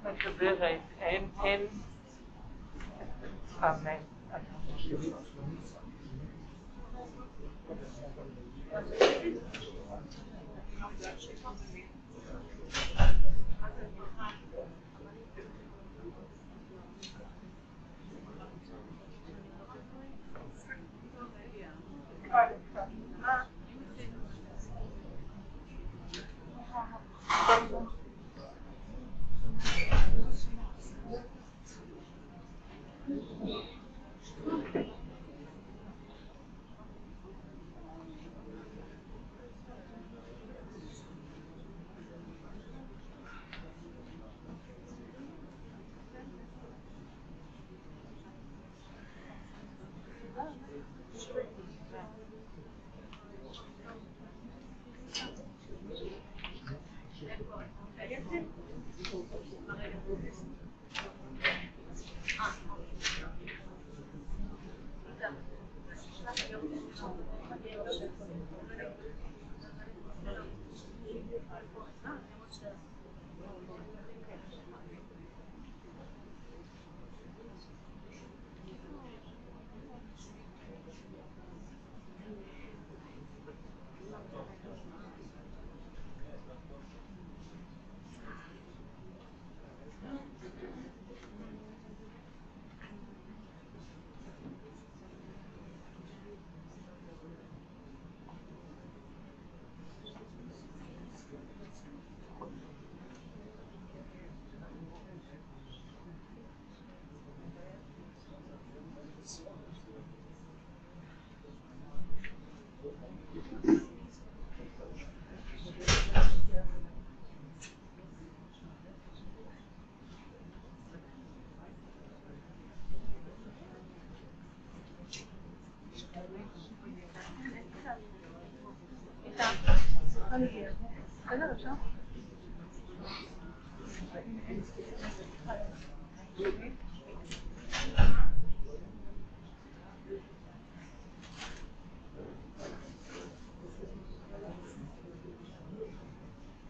מדברת, אין אמן.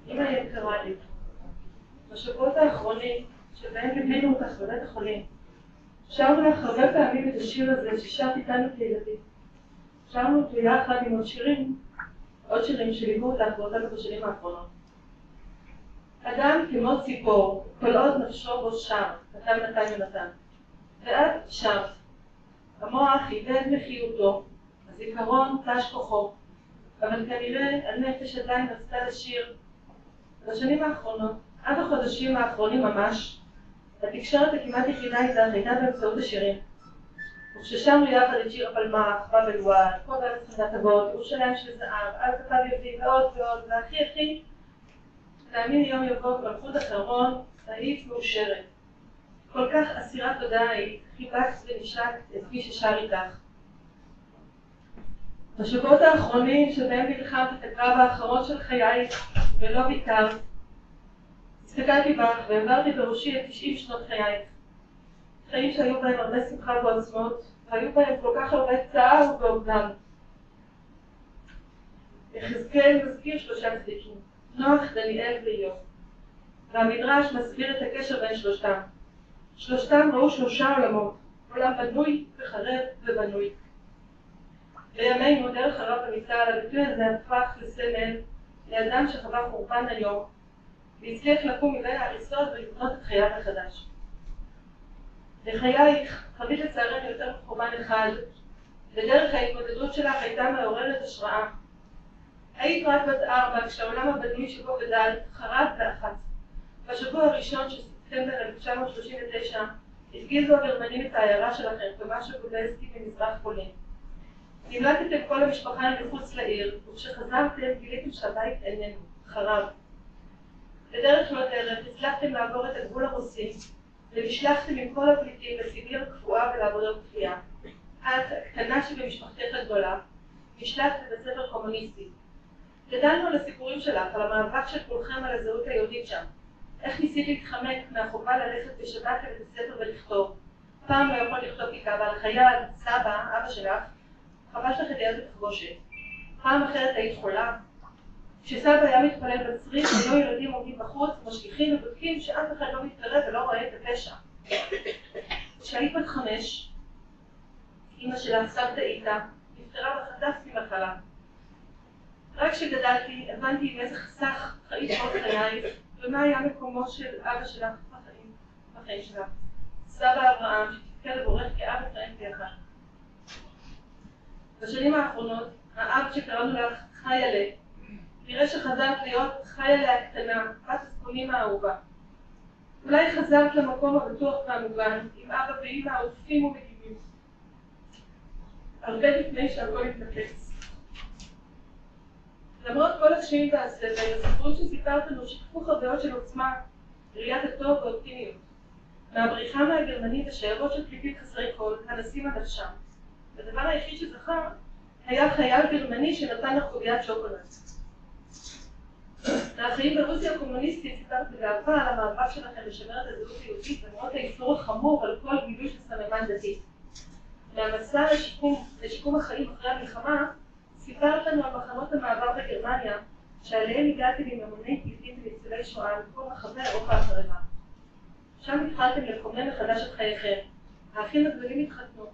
אמא יקרה לי, בשבועות האחרונים שבהם ליווינו אותך בבית החולים, שרנו לך הרבה פעמים את השיר הזה ששרת איתנו כילדים. שרנו אותו יחד עם עוד שירים שליוו אותך באותנו בשנים האחרונות. אדם כמו ציפור, כל עוד נפשו בו שר, כתב נתן יונתן. ואת שרת. המוח איבד מחיותו, הזיכרון תש כוחו, אבל כנראה הנפש עדיין רצתה לשיר. בשנים האחרונות, עד החודשים האחרונים ממש, התקשורת הכמעט יחידה איתך הייתה באמצעות השירים. וכששרנו יחד את שיר הפלמ"ח, באב אל-ואד, כל בארץ חמדת אבות, ירושלים של זהב, על כתב יהודי ועוד ועוד, והכי תאמין יום יבוא במלכות אחרון, היית מאושרת. כל כך אסירת תודה היית, חיבקת ונשקת את מי ששר איתך. בשבועות האחרונים שבהם נלחמת את הקרב האחרון של חייך ולא ויתרת, הסתכלתי בך והעברתי בראשי את 90 שנות חייך. חיים שהיו בהם הרבה שמחה ועוצמות, והיו בהם כל כך הרבה צער ואובדן. יחזקאל מזכיר 3 צדיקים, נוח, דניאל ואיוב. והמדרש מסביר את הקשר בין שלושתם. שלושתם ראו 3 עולמות, עולם בנוי וחרב ובנוי. בימינו דרך הרב עמיטל הביטוי הזה הפך לסמל לאדם שחווה חורבן היום, והצליח לקום מבין ההריסות ולבנות את חייו מחדש. לחייך חווית לצערנו יותר מחורבן אחד, ודרך ההתמודדות שלך הייתה מעוררת השראה. היית רק בת 4 כשהעולם הבנוי שבו גדלת חרב באחת. בשבוע הראשון של ספטמבר 1939 הפגיזו הגרמנים את העיירה שלכם במשהו גובלסקי במזרח פולין. נמלטתם כל המשפחה מחוץ לעיר, וכשחזרתם גיליתם שהבית איננו, חרב. בדרך לא דרך הצלחתם לעבור את הגבול הרוסי, ונשלחתם עם כל הפליטים לסיביר קפואה ולעבודות כפייה. את, הקטנה שבמשפחתך הגדולה, נשלחת לבית ספר קומוניסטי. גדלנו על הסיפורים שלך, על המאבק של כולכם על הזהות היהודית שם. איך ניסית להתחמק מהחובה ללכת בשבת לבית הספר ולכתוב. פעם לא יכול לכתוב כיתה, אבל חייל, סבא, אבא שלך, חבש לך את היד בתחבושת. פעם אחרת היית חולה. כשסבא היה מתפלל בצריף, היו ילדים עומדים בחוץ, משגיחים ובודקים שאף אחד לא מתקרב ולא רואה את הפשע. כשהיית בת 5, אמא שלך, סבתא איתה, נפטרה וחטפת ממחלה. רק כשגדלתי, הבנתי עם איזה חסך חיית כל חיי, ומה היה מקומו של אבא שלך בחיים שלך. סבא אברהם, שתפקד לבורך כאב וחיים כאחד. בשנים האחרונות, האב שקראנו לך חיילה, נראה שחזרת להיות חיילה הקטנה, בת הזקונים האהובה. אולי חזרת למקום הבטוח והמוגן, עם אבא ואמא עוטפים ומגיבים. הרבה לפני שהכל התנפץ. למרות כל הקשיים והסבל, הסיפורים שסיפרת לנו שיקפו חוויות של עוצמה, ראיית הטוב ואופטימיות. מהבריחה מהגרמנים ושיירות של פליטים חסרי כל, הנסים עד נפשם. הדבר היחיד שזכר היה חייל גרמני שנתן לך קוביית שוקולד. מהחיים ברוסיה הקומוניסטית סיפרת בגאווה על המאבק שלכם לשמר את הזהות היהודית למרות האיסור החמור על כל גילוי של סממן דתי. מהמסע לשיקום החיים אחרי המלחמה, סיפרת לנו על מחנות המעבר בגרמניה, שעליהם הגעתם עם המוני פליטים וניצולי שואה לכל רחבי אירופה הקרבה. שם התחלתם לקומם מחדש את חייכם. האחים הגדולים התחתנו.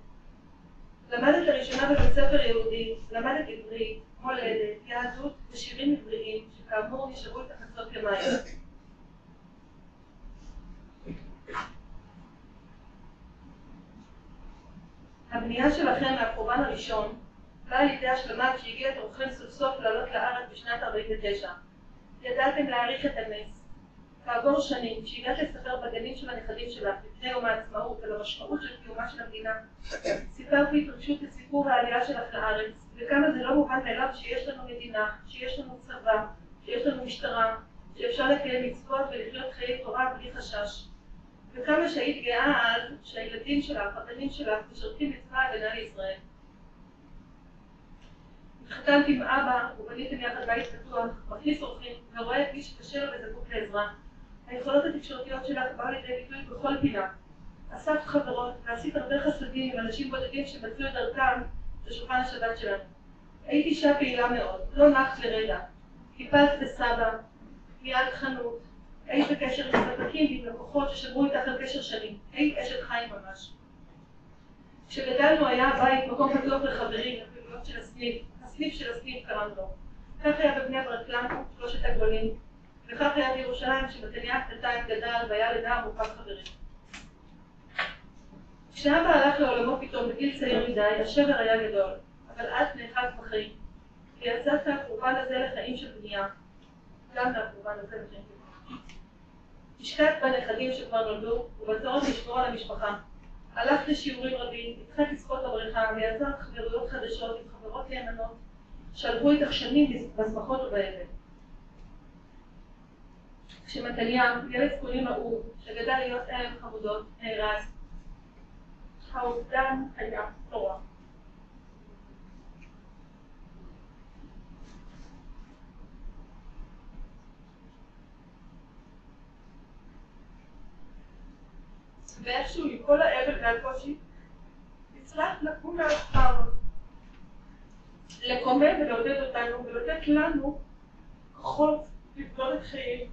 למדת לראשונה בבית ספר יהודי, למדת עברית, מולדת, יהדות ושירים עבריים, שכאמור נשארו את החצות ימיים. הבנייה שלכם מהחורבן הראשון באה לידי השלמה כשהגיע תורכם סוף סוף לעלות לארץ בשנת 49. ידעתם להעריך את הנס. כעבור שנים, כשהגעת לספר בגנים של הנכדים שלך לפני יום העצמאות על המשמעות של קיומה של המדינה, סיפרת בהתרגשות את סיפור העלייה שלך לארץ, וכמה זה לא מובן מאליו שיש לנו מדינה, שיש לנו צבא, שיש לנו משטרה, שאפשר לקיים מצוות ולחיות חיי תורה בלי חשש. וכמה שהיית גאה אז שהילדים שלך, הבנים שלך, משרתים בצבא ההגנה לישראל. התחתנת עם אבא ובניתם יחד בית פתוח, מכניס אורחים ורואה את מי שקשה לו וזקוק לעזרה. היכולות התקשורתיות שלך באו לידי ביטוי בכל פינה. אספת חברות ועשית הרבה חסדים עם אנשים בודדים שמצאו את דרכם לשולחן השבת שלנו. היית אישה פעילה מאוד, לא נחת לרגע. טיפלת בסבא, ניהלת חנות, היית בקשר עם ספקים ועם לקוחות ששמרו איתך על קשר שנים. היית אשת חיים ממש. כשגדלנו היה הבית מקום פתוח לחברים, לפעילויות של הסניף. הסניף של הסניף קראנו לו. כך היה בבני ברק לנו, 3 הגדולים, וכך היה בירושלים שבתניה הקטנטיים גדל והיה לנער מוכר חברים. כשאבא הלך לעולמו פתאום בגיל צעיר מדי, השבר היה גדול, אבל את נאחזת בחיים. ויצאת מהקורבן הזה לחיים של בנייה, גם מהקורבן הזה לחיים של בנייה. השקעת בנכדים שכבר נולדו, ובצורך לשמור על המשפחה. הלכת לשיעורים רבים, התחלת לצפות בבריכה, ויצרת חברויות חדשות עם חברות נאמנות, שלבו איתך שנים בשמחות ובאבל. כשמתניה, ילד צפונים אהוב, שגדל להיות אם חמודות, נהרג. האובדן היה נורא. ואיכשהו מכל האבל והקושי, הצלחת לקום מהעפר, לקומם ולעודד אותנו ולתת לנו כוחות לבנות את חיים.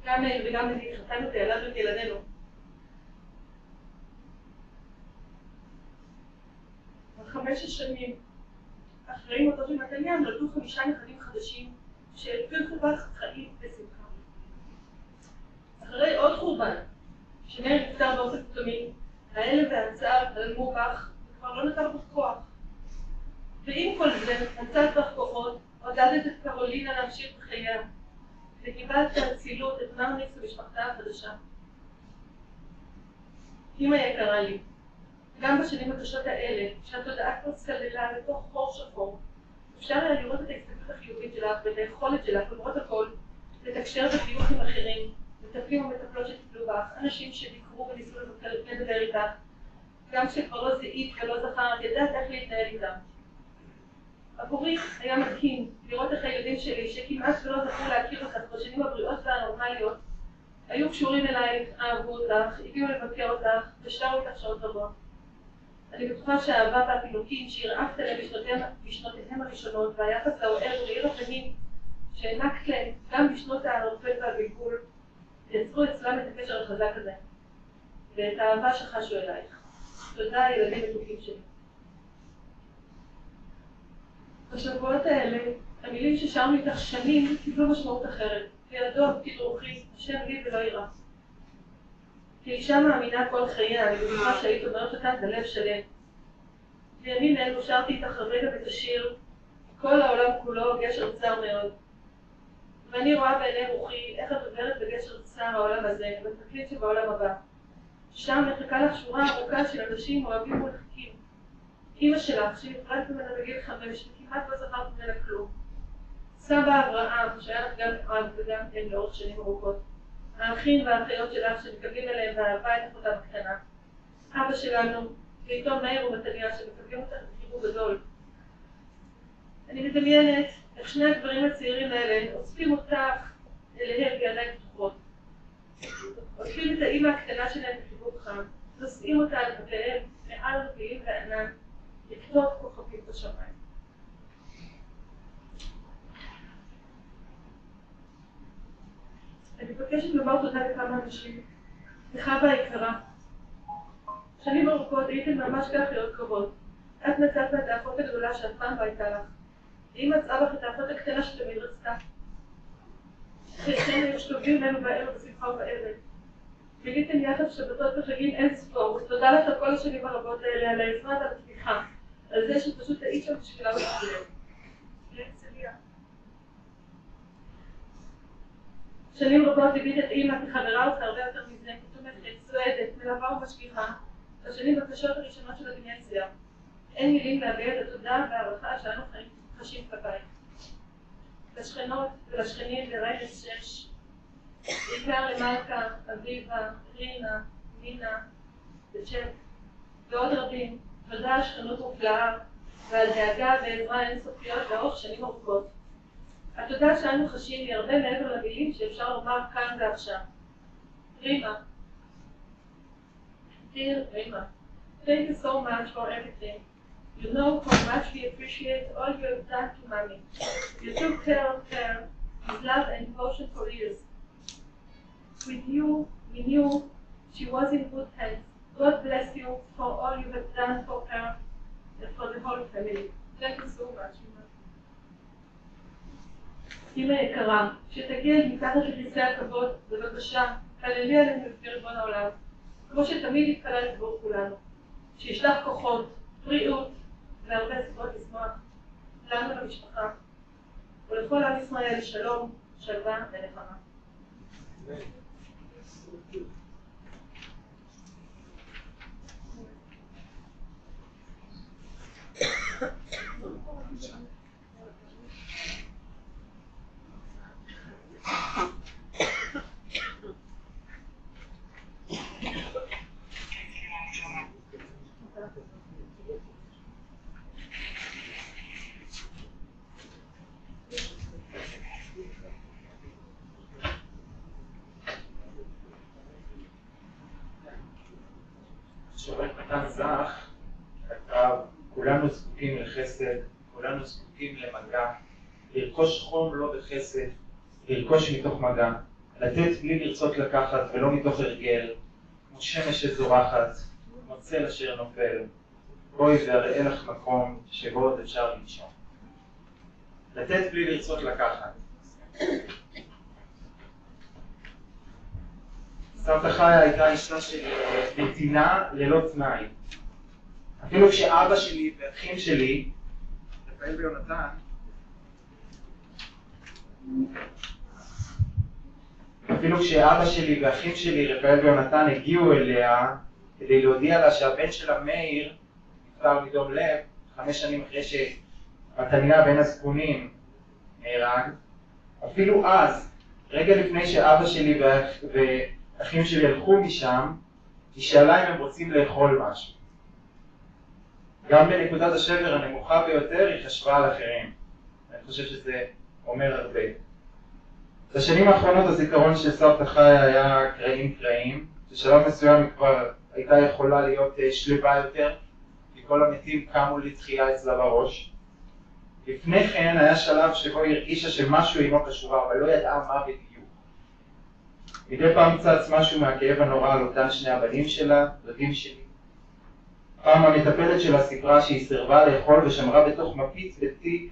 גם מאיר וגם אני חתנו וילדנו את ילדינו. ב5 שנים אחרי מותו של מתניה נולדו 5 נכדים חדשים שהלביאו לך חיים ושמחה. אחרי עוד חורבן, שמאיר נפטר באופן פתאומי, האלה והצער הלמו בך וכבר לא נתן בך כוח. ועם כל זה, מצאת בך כוחות, עודדת את קרולינה להמשיך בחייה, וקיבלת אצילות את מרניקס ומשפחתה החדשה. אמא יקרה לי, גם בשנים הקשות האלה, שהתודעה כבר צללה לתוך חור שחור, אפשר היה לראות את ההסתכלות החיובית שלך ואת היכולת שלך, למרות הכל, לתקשר בחיוך עם אחרים, מטפלים ומטפלות שטיפלו בך, אנשים שביקרו וניסו לדבר איתך, גם כשכבר לא זיהית ולא זכרת, ידעת איך להתנהל איתם. עבורי היה מדהים לראות איך הילדים שלי, שכמעט ולא זכו להכיר אותך בשנים הבריאות והנורמליות, היו קשורים אלייך, אהבו אותך, הגיעו לבקר אותך ושרו אותך שעות רבות. אני בטוחה שהאהבה והפינוקים שהרעפת להם בשנותיהם הראשונות והיחס לאוהב ולעיר הפנים שהענקת להם גם בשנות הערפל והבלבול יצרו אצלם את הקשר החזק הזה ואת האהבה שחשו אלייך. תודה ילדים מתוקים שלי. בשבועות האלה, המילים ששרנו איתך שנים קיבלו משמעות אחרת. לידו תדרוכי, השם לי ולא יראה. כאישה מאמינה כל חייה, אני בטוחה שהיית אומרת אותה בלב שלם. בימים אלו שרתי איתך הרגע את השיר, כל העולם כולו גשר צר מאוד. ואני רואה בעיני רוחי איך את עוברת בגשר צר העולם הזה, בתקליט שבעולם הבא. שם מחכה לך שורה ארוכה של אנשים אוהבים ומחכים. אמא שלך, שנפרדת ממנה בגיל 5, וכמעט לא זכרת ממנה כלום. סבא אברהם, שהיה לך גם אב וגם אם לאורך שנים ארוכות. האחים והאחיות שלך שמקבלים אליהם באהבה את אחותם הקטנה. אבא שלנו, ואיתו מאיר ומתניה שמקבלים אותך בחיבור גדול. אני מדמיינת איך שני הגברים הצעירים האלה אוספים אותך אליהם בידיים פתוחות. אוספים את האמא הקטנה שלהם בחיבור חם, נושאים אותה על כתפיהם מעל רביעים וענן, לקטות כוכבים בשמיים. אני מבקשת לומר תודה לכמה אנשים, לחווה היקרה. שנים ארוכות הייתם ממש כאחיות קרובות. את מצאת בה את האחות הגדולה שאף פעם לא הייתה לך. היא מצאה בך את האחות הקטנה שתמיד רצתה. חייכם היו שלובים לנו בערב בשמחה ובערב. ביליתם יחד שבתות וחגים אין ספור, ותודה לך על כל השנים הרבות האלה, על העזרה ועל התמיכה, על זה שפשוט היית שם בשבילה ובשבילם. להרצליה. שנים רבות ליווית את אימא כחברה אותך הרבה יותר מזה, כתומכת, צועדת, מלווה ומשגיחה, בשנים הקשות הראשונות של הדמנציה. אין מילים להביע את התודה והערכה שאנו חשים כלפייך. לשכנות ולשכנים לרייס 6, בעיקר למלכה, אביבה, רינה, נינה, וצ'ק, ועוד רבים, תודה על שכנות מופלאה ועל דאגה ועזרה אינסופיות לאורך שנים ארוכות. התודה שאנו חשים היא הרבה מעבר למילים שאפשר לומר כאן ועכשיו. רימה, dear Rima, thank you so much for everything. You know how much we appreciate all you have done to Mommy. You took care of her with love and devotion for years. With you, we knew she was in good hands. God bless you for all you have done for her and for the whole family. Thank you so much, Rima. אמא יקרה, שתגיע מתחת לכיסא הכבוד, בבקשה, תעללי עלינו לפי ריבון העולם, כמו שתמיד התפלל עבור כולנו, שישלח כוחות, בריאות והרבה סיבות לשמוח, לנו למשפחה, ולכל עם ישראל שלום, שלווה ונחמה. שופט מתן זך כתב, כולנו זקוקים לחסד, כולנו זקוקים למגע, לרכוש חום לא בחסד, לרכוש מתוך מגע, לתת בלי לרצות לקחת ולא מתוך הרגל, כמו שמש שזורחת, כמו צל אשר נופל, בואי ואראה לך מקום שבו עוד אפשר לנשום. לתת בלי לרצות לקחת. סבתא חיה הייתה אישה של נתינה ללא תנאי. אפילו כשאבא שלי ואחים שלי, רפאל ויונתן, הגיעו אליה, כדי להודיע לה שהבן שלה מאיר נפטר מדום לב 5 שנים אחרי שמתניה בן הזקונים נהרג. אפילו אז, רגע לפני שאבא שלי ואחים שלי הלכו משם, היא שאלה אם הם רוצים לאכול משהו. גם בנקודת השבר הנמוכה ביותר היא חשבה על אחרים. אני חושב שזה אומר הרבה. בשנים האחרונות הזיכרון של סבתא חיה היה קרעים. בשלב מסוים היא כבר הייתה יכולה להיות שלווה יותר, כי כל המתים קמו לתחייה אצלה בראש. לפני כן היה שלב שבו היא הרגישה שמשהו אינו קשורה, אבל לא ידעה מה בדיוק. מדי פעם צץ משהו מהכאב הנורא על אותן 2 הבנים שלה, דודים שלי. פעם המטפלת שלה סיפרה שהיא סירבה לאכול ושמרה בתוך מפיץ בתיק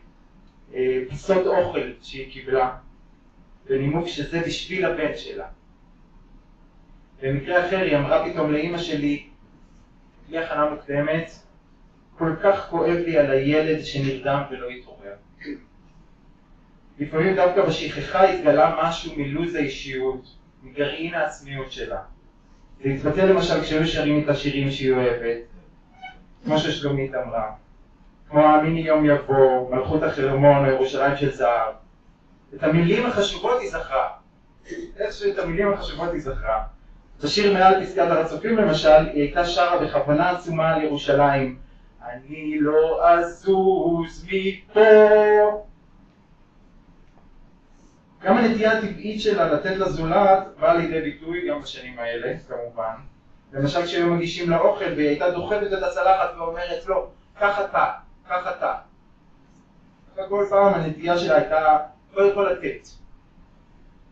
פיסות אוכל שהיא קיבלה, בנימוק שזה בשביל הבן שלה. במקרה אחר היא אמרה פתאום לאמא שלי, בלי הכנה מוקדמת, כל כך כואב לי על הילד שנרדם ולא התעורר. לפעמים דווקא בשכחה התגלה משהו מלוז האישיות, מגרעין העצמיות שלה. זה התבטא למשל כשהיו שרים איתה שירים שהיא אוהבת, כמו ששלומית אמרה, כמו האמיני יום יבוא, מלכות החרמון או ירושלים של זהב. את המילים החשובות היא זכרה. איכשהו את המילים החשובות היא זכרה. בשיר מעל פסגת הר הצופים למשל, היא הייתה שרה בכוונה עצומה על ירושלים. אני לא אזוז מפה. גם הנטייה הטבעית שלה לתת לזולת באה לידי ביטוי גם בשנים האלה, כמובן. למשל כשהיו מגישים לה אוכל והיא הייתה דוחפת את הצלחת ואומרת לו, קח אתה, קח אתה. כל פעם הנטייה שלה הייתה קודם כל לתת.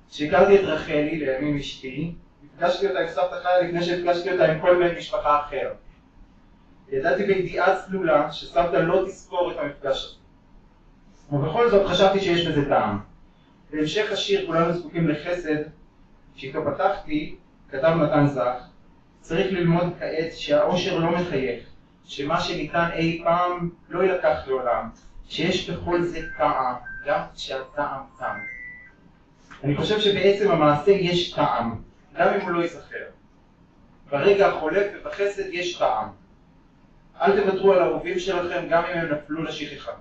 כשהכרתי את רחלי, לימים אשתי, הפגשתי אותה עם סבתא חיה לפני שהפגשתי אותה עם כל בן משפחה אחר. ידעתי בידיעה צלולה שסבתא לא תזכור את המפגש הזה. ובכל זאת חשבתי שיש בזה טעם. בהמשך השיר כולנו זקוקים לחסד, שאיתו פתחתי, כתב נתן זך, צריך ללמוד כעת שהאושר לא מחייך, שמה שניתן אי פעם לא ילקח לעולם, שיש בכל זה טעם, גם כשהטעם תם. אני חושב שבעצם המעשה יש טעם, גם אם הוא לא ייזכר. ברגע החולף ובחסד יש טעם. אל תוותרו על האהובים שלכם גם אם הם נפלו לשכחה.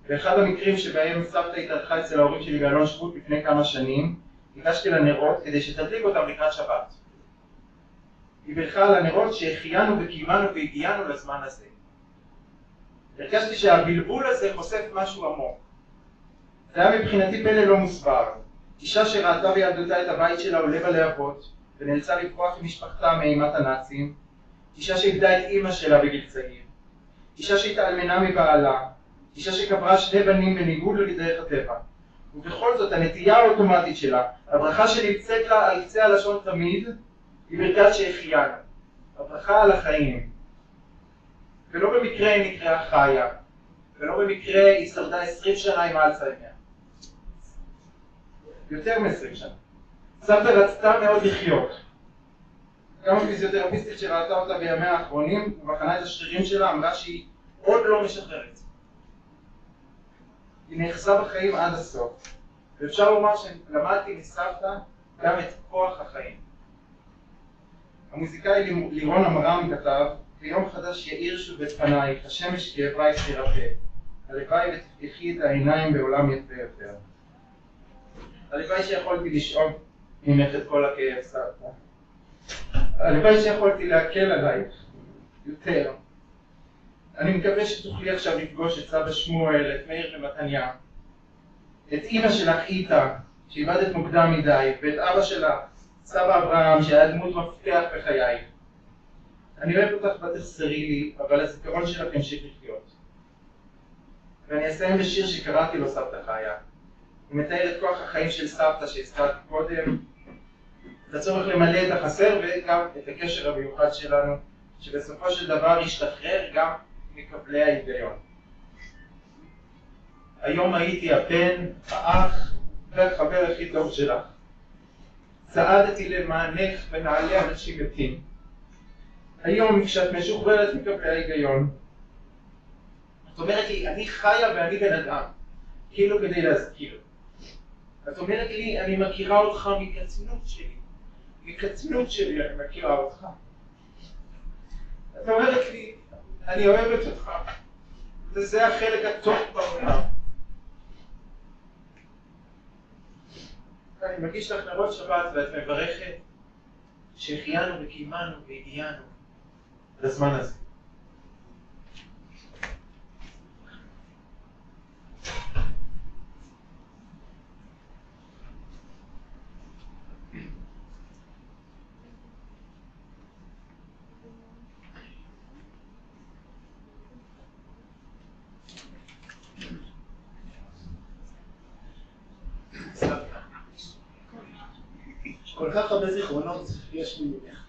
באחד המקרים שבהם סבתא התארחה אצל ההורים שלי באלון שבות לפני כמה שנים, הגשתי לה נרות כדי שתדליק אותם לקראת שבת. היא ברכה על הנרות שהחיינו וקיימנו והגיענו לזמן הזה. הרגשתי שהבלבול הזה חושף משהו עמוק. זה היה מבחינתי פלא לא מוסבר. אישה שראתה בילדותה את הבית שלה עולה בלהבות ונאלצה לברוח עם משפחתה מאימת הנאצים. אישה שאיבדה את אמא שלה בגיל צעיר. אישה שהתאלמנה מבעלה. אישה שקברה 2 בנים בניגוד לדרך הטבע. ובכל זאת הנטייה האוטומטית שלה, הברכה שנמצאת לה על קצה הלשון תמיד, היא ברכת שהחיינו. הברכה על החיים. ולא במקרה היא נקראה חיה. ולא במקרה היא שרדה 20 שנה עם אלצהיימר. יותר מ-20 שנה. סבתא רצתה מאוד לחיות. גם הפיזיותרפיסטית שראתה אותה בימיה האחרונים, ובחנה את השרירים שלה, אמרה שהיא עוד לא משחררת. היא נאחזה בחיים עד הסוף. ואפשר לומר שלמדתי מסבתא גם את כוח החיים. המוזיקאי לירון עמרם כתב, ביום חדש יאיר שוב את פנייך, השמש כאבייך תרפא. הלוואי ותפתחי את העיניים בעולם יפה יותר. הלוואי שיכולתי לשאוב ממך את כל הכאב סבתא. הלוואי שיכולתי להקל עלייך יותר. אני מקווה שתוכלי עכשיו לפגוש את סבא שמואל, את מאיר ומתניה, את אמא שלך איתה, שאיבדת מוקדם מדי, ואת אבא שלך, סבא אברהם, שהיה דמות מפתח בחייך. אני אוהב אותך ותחסרי לי, אבל הזיכרון שלך ימשיך לחיות. ואני אסיים בשיר שקראתי לו סבתא חיה. הוא מתאר את כוח החיים של סבתא שהזכרתי קודם, את הצורך למלא את החסר וגם את הקשר המיוחד שלנו, שבסופו של דבר ישתחרר גם מקבלי ההיגיון. היום הייתי הבן, האח והחבר הכי טוב שלך. צעדתי למענך ונעלי אנשים מתים. היום כשאת משוחררת מקבלי ההיגיון, את אומרת לי, אני חיה ואני בן אדם, כאילו כדי להזכיר. את אומרת לי, אני מכירה אותך מקצנות שלי, מקטנות שלי אני מכירה אותך. את אומרת לי, אני אוהבת אותך, וזה החלק הטוב בעולם. אני מגיש לך נרות שבת ואת מברכת שהחיינו וקיימנו והגיענו לזמן הזה. כל כך הרבה זיכרונות יש לי ממך.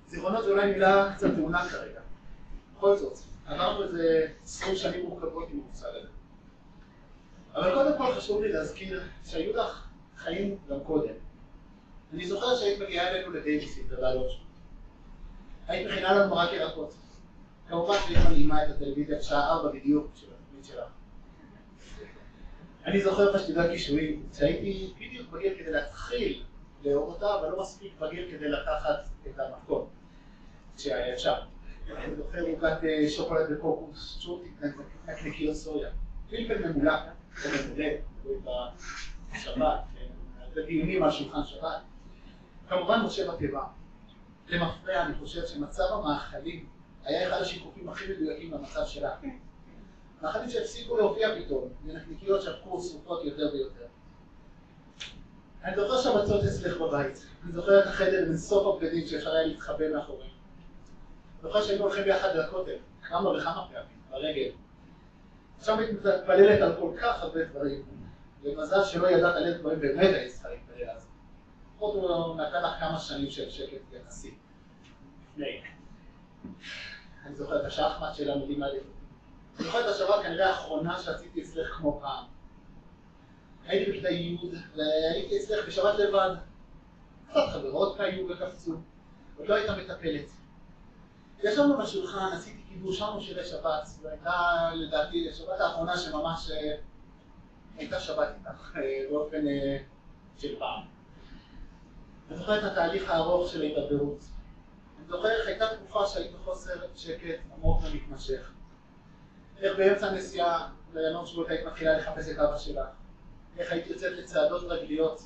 זיכרונות זה אולי מילה קצת טעונה כרגע. בכל זאת, עברנו איזה 20 שנים מורכבות עם המושג הזה. אבל קודם כל חשוב לי להזכיר שהיו לך חיים גם קודם. אני זוכר שהיית מגיעה אלינו לבייביסיטר לעלות שם. היית מכינה לנו מרק ירקות. כמובן שהיית מנעימה את הטלוויזיה בשעה 4 בדיוק של התוכנית שלך. אני זוכר בשתידת קישואים שהייתי בדיוק בגיל כדי להתחיל לאהוב אותה, אבל לא מספיק בגיל כדי לקחת את המתכון כשהיה אפשר. אני זוכר עוגת שוקולד וקוקוס, צ'ורטית, נקניקיות סויה, פלפל ממולק, זה ממולק, בשבת, בדיונים על שולחן שבת. כמובן משה בטבע. למפרע אני חושב שמצב המאכלים היה אחד השיקופים הכי מדויקים למצב שלה. מאכלים שהפסיקו להופיע פתאום, ונקניקיות שהפכו שרופות יותר ויותר. אני זוכר שבצות אצלך בבית, אני זוכר את החדר בין סוף הבגדים שאפשר היה להתחבא מאחורים. אני זוכר שהיינו הולכים ביחד לכותל, כמה וכמה פעמים, ברגל. עכשיו היית מתפללת על כל כך הרבה דברים, ומזל שלא ידעת על איזה דברים באמת היית צריכה להתפלל על זה. לפחות הוא נתן לך כמה שנים של שקט יחסי. לפני. אני זוכר את השחמט של המילים האלה. אני זוכר את השבת כנראה האחרונה שעשיתי אצלך כמו פעם. הייתי בכיתה י' והייתי אצלך בשבת לבד. קצת חברות היו וקפצו, עוד לא הייתה מטפלת. ישבנו בשולחן, עשיתי קידוש, שמנו שירי שבת, והייתה לדעתי השבת האחרונה שממש הייתה שבת איתך, באופן של פעם. אני זוכר את התהליך הארוך של ההתדרדרות. אני זוכר איך הייתה תקופה שהיית בחוסר שקט עמוק ומתמשך. איך באמצע הנסיעה לימון שבועות היית מתחילה לחפש את אבא שלך. איך היית יוצאת לצעדות רגליות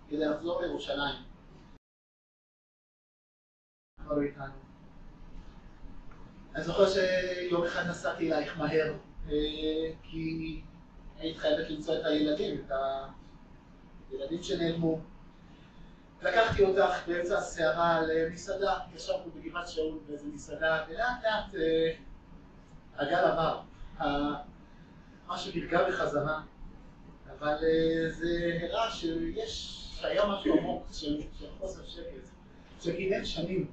כדי לחזור לירושלים. כבר לא איתנו. אני זוכר שיום אחד נסעתי אלייך מהר, כי היית חייבת למצוא את הילדים, את הילדים שנעלמו. לקחתי אותך באמצע הסערה למסעדה, ישבנו בגבעת שאול באיזה מסעדה, ולאט לאט הגל עבר, משהו נרגע בחזרה, אבל זה הראה שהיה משהו עמוק של חוסר שקט, שכינן שנים.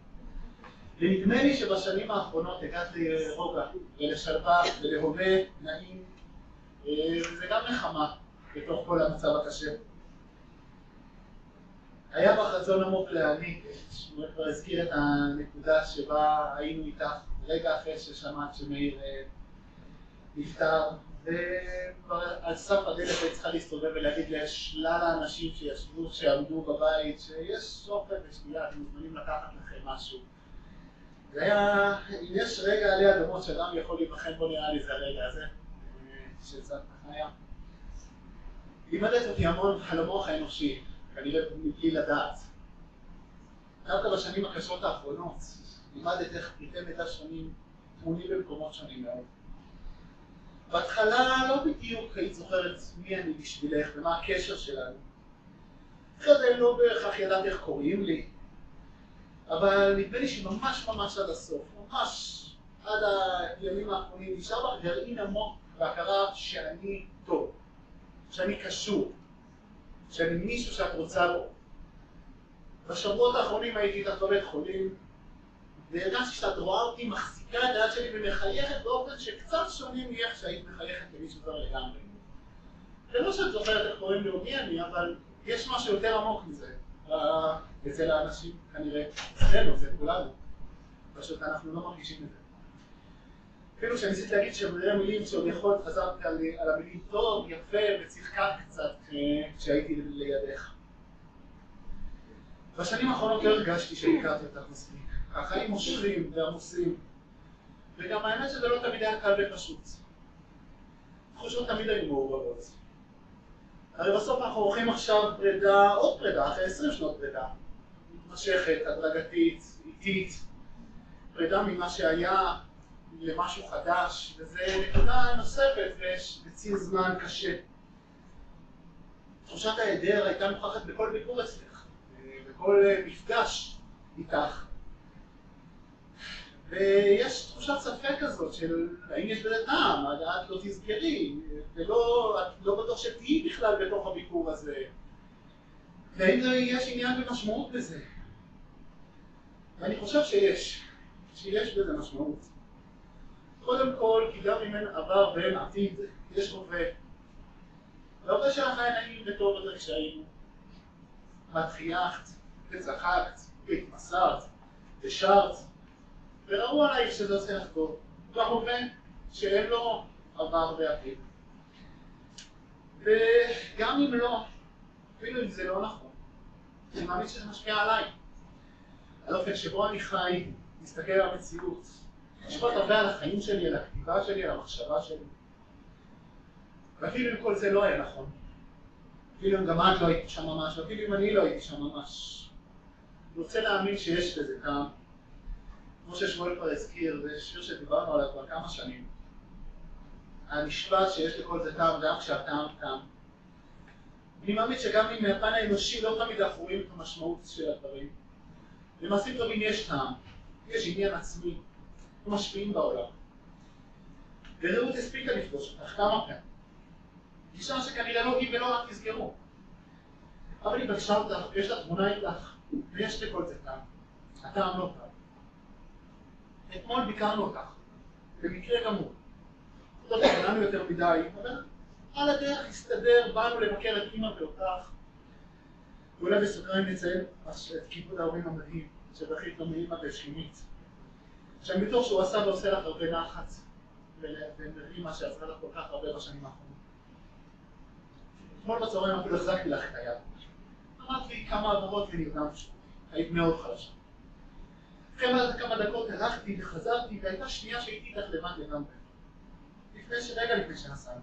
ונדמה לי שבשנים האחרונות הגעת לרוגע ולשלווה ולהווה נעים, וזה גם נחמה בתוך כל המצב הקשה. היה בך רצון עמוק להעניק, שמואל כבר הזכיר את הנקודה שבה היינו איתך רגע אחרי ששמעת שמאיר נפטר, וכבר על סף הדלת היית צריכה להסתובב ולהגיד לשלל האנשים שישבו, שעמדו בבית, שיש אוכל ושנייה, אתם מוזמנים לקחת לכם משהו. זה היה, אם יש רגע עלי אדמות שאדם יכול להיבחן בו, נראה לי זה הרגע הזה, שצד היה. לימדת אותי המון על המוח האנושי, כנראה מבלי לדעת. דווקא בשנים הקשות האחרונות, לימדת איך פריטי מידע שונים טמונים במקומות שונים מאוד. בהתחלה לא בדיוק היית זוכרת מי אני בשבילך ומה הקשר שלנו. אחרי זה לא בהכרח ידעת איך קוראים לי, אבל נדמה לי שממש ממש עד הסוף, ממש עד הימים האחרונים, נשאר בך גרעין עמוק והכרה שאני טוב, שאני קשור, שאני מישהו שאת רוצה בו. בשבועות האחרונים הייתי איתך בבית חולים, והרגשתי שאת רואה אותי מחזיקה את היד שלי ומחייכת באופן שקצת שונה מאיך שהיית מחייכת למישהו זר לגמרי. זה לא שאת זוכרת איך קוראים לי או מי אני, אבל יש משהו יותר עמוק מזה. אצל האנשים כנראה, אצלנו, זה כולנו. פשוט אנחנו לא מרגישים את זה. אפילו שניסיתי להגיד שבדרי מילים שעוד יכולת חזרת על המילים טוב, יפה וצחקת קצת כשהייתי לידך. בשנים האחרונות לא הרגשתי שהכרתי אותך מספיק. החיים מושכים ועמוסים, וגם האמת שזה לא תמיד היה קל ופשוט. תחושות תמיד היו מעורבבות. הרי בסוף אנחנו הולכים עכשיו פרידה, עוד פרידה, אחרי 20 שנות פרידה. מתמשכת, הדרגתית, איטית. פרידה ממה שהיה למשהו חדש, וזה נקודה נוספת בציר זמן קשה. תחושת ההיעדר הייתה נוכחת בכל ביקור אצלך, בכל מפגש איתך. ויש תחושת ספק כזאת של האם יש בזה טעם, את לא תזכרי, ולא, את לא בטוח שתהיי בכלל בתוך הביקור הזה. והאם יש עניין ומשמעות בזה? ואני חושב שיש בזה משמעות. קודם כל, כי גם אם אין עבר ואין עתיד, יש הווה. והרבה שלך היה נעים וטוב יותר כשהיינו. את חייכת, וצחקת, והתמסרת, ושרת, וראו עלייך שזה עושה לך טוב. וההווה שאין לו עבר ועתיד. וגם אם לא, אפילו אם זה לא נכון, אני מאמין שזה משפיע עליי. האופן שבו אני חי, מסתכל על המציאות, משפט הרבה על החיים שלי, על הכתיבה שלי, על המחשבה שלי. ואפילו אם כל זה לא היה נכון, אפילו אם גם את לא הייתי שם ממש, ואפילו אם אני לא הייתי שם ממש, אני רוצה להאמין שיש בזה טעם. כמו ששמואל כבר הזכיר, זה שיר שדיברנו עליו כבר כמה שנים. המשפט שיש לכל זה טעם, גם כשהטעם טעם. אני מאמין שגם אם מהפן האנושי לא תמיד אנחנו רואים את המשמעות של הדברים. למעשים טובים יש טעם, יש עניין עצמי, הם משפיעים בעולם. ורעות הספיקה לפגוש אותך כמה פעמים. פגישה שכנראה לא היא ולא רק תסגרו. אבל היא פגשה אותך, יש לה תמונה איתך, ויש לכל זה טעם. הטעם לא טעם. אתמול ביקרנו אותך, במקרה גמור. לא תכננו יותר מדי, אבל על הדרך הסתדר, באנו לבקר את אמא ואותך. ואולי בסוגריים נציין את כיבוד ההורים המדהים, שבכית לו מאמא ושכינית. שאני בטוח שהוא עשה ועושה לך הרבה נחת, ומאמא שעזרה לך כל כך הרבה בשנים האחרונות. אתמול בצהריים אפילו החזקתי לך את היד. אמרת לי כמה עברות ונרדמת שוב, היית מאוד חלשה. אחרי כמה דקות הלכתי וחזרתי, והייתה שנייה שהייתי איתך לבד לגמרי. לפני שנסענו.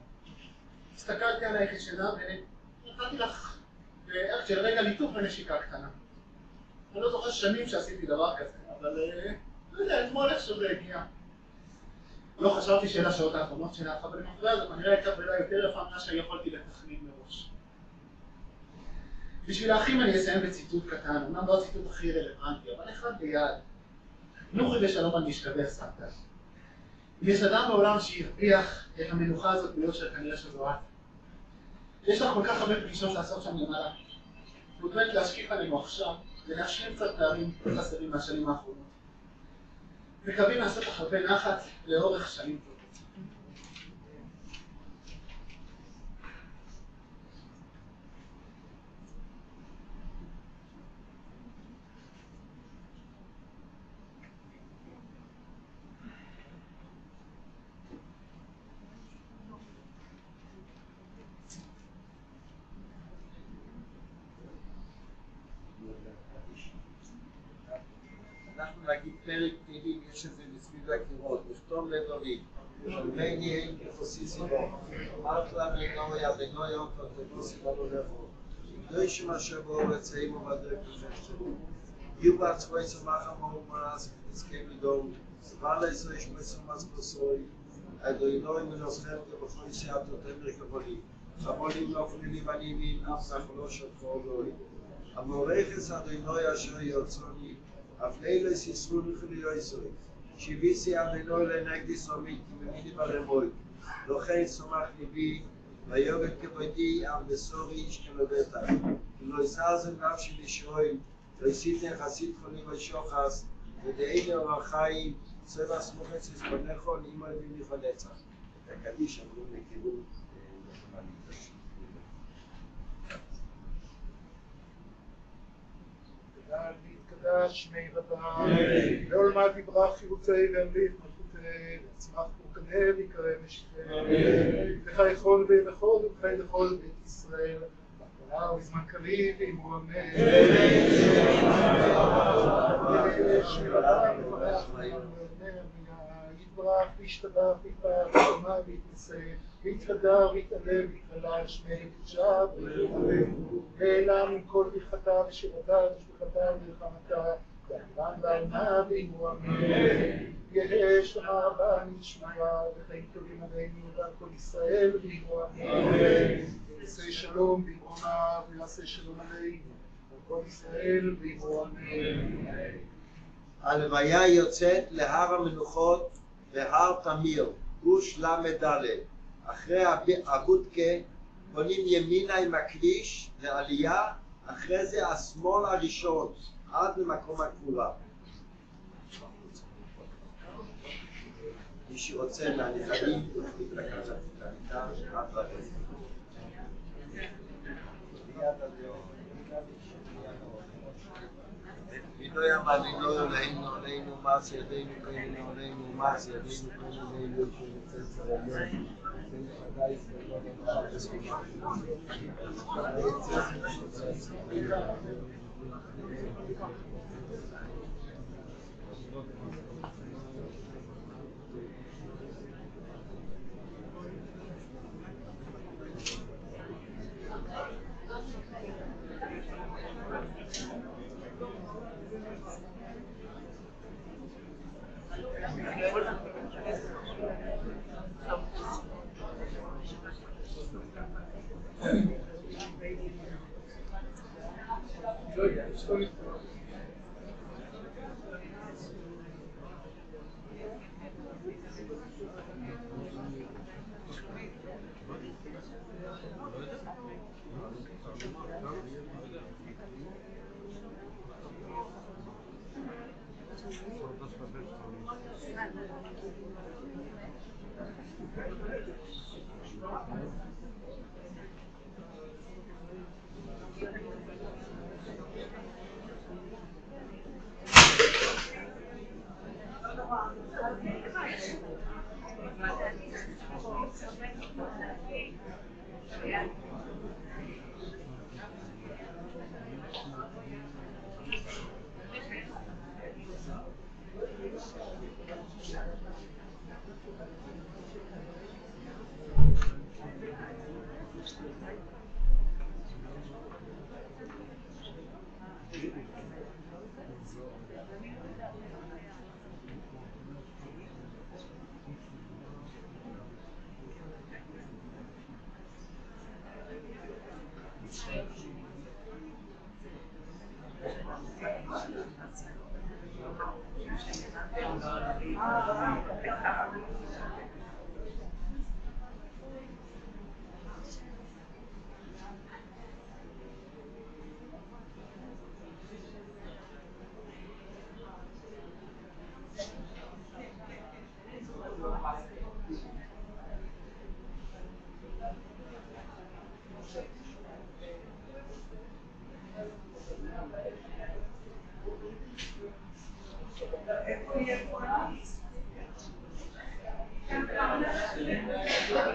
הסתכלתי עלייך ישנה ונתתי לך בערך של רגע ליטוף ונשיקה קטנה. אני לא זוכר שנים שעשיתי דבר כזה, אבל לא יודע, אתמול איכשהו זה הגיע. לא חשבתי שאלה השעות האחרונות שלך, אבל במפריע הזאת כנראה הייתה פרידה יותר יפה ממה שיכולתי לתכנן מראש. בשביל האחים אני אסיים בציטוט קטן, אמנם לא הציטוט הכי רלוונטי, אבל אחד ביד. נוחי ושלום על משכבי הסבתא. אם יש אדם בעולם שירוויח את המנוחה הזאת ביושר, כנראה שזו את. יש לך כל כך הרבה פגישות לעשות שם למעלה. מודמת להשקיף עלינו עכשיו, ולהשלים קצת פערים חסרים מהשנים האחרונות. מקווים לעשות לך הרבה נחת לאורך שנים טובות. אנחנו נגיד פרק תהילים, יש איזה מסביב לקירות, לכתוב לדורים, ומני אין כחוסי סיבו, אמרת לה בנויה, בנויה אותו, תבוסי לנו לבוא, לא יש מה שבו וצאים ובדרך וחשבו, יהיו בעצמי סמך המור מאז, ותזכה מדום, סבל עשו יש מסומס בסוי, הדוינוי מנוסחם כבחוי סיעת יותר מרכבולי, חבולים לא פלילים ענימים, אף לא שפור לוי. המורכס הדוינוי אשר יוצאוני, אף לילס ישרו לכלי יויסוי, שיביסי אדינוי לנגדי סומית, כי ממיני ברמוי, לכן סומך ליבי, ויוגד כבודי, אף בסורי איש כלבטה, כי לא יסעזן נפשי לשרוי, לא יסיתן חסיד חולים ושוחס, ודאי לאור החיים, צבע סמוכץ לספונכו, נאמר במיך הנצח. את הקדיש אמרו לכיוון לחמנית. להתקדש שמי רבה, לעולמת יברך חירוצי ואמליך מלכותי, צמח פורקנה ויקרא משיחי, וחי כל בכל ובחי לכל בית ישראל. בזמן קריב עמו אמן. שמירתה מברך יתברך וישתבח ויתפאר וישמע ויתנשא ויתהדר ויתעלה ויתעלה על שמי קדושה ואילם עם כל ברכתה ושירתה ושבחתה ומלחמתה ואילם ועלמה ועמו אמן. יהא שלמה רבה נשמעה וחיים טובים עלינו ועל כל ישראל ועמו אמן. יעשה שלום בעמונה ויעשה שלום עלינו ועל כל ישראל ועמו אמן. הלוויה יוצאת להר המנוחות בהר תמיר, גוש ל"ד. אחרי הבודקה פונים ימינה עם הכביש לעלייה, אחרי זה השמאל הראשון עד למקום הקבורה. מי שרוצה מהנכדים יחליט לקחת את המיטה עד לרז. לא יאמר לא אלוהינו עלינו מעש ידינו כהנו עלינו מעש ידינו כהנו עלינו שנצא צרעיון תן חגי ישראל לא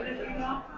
Thank you.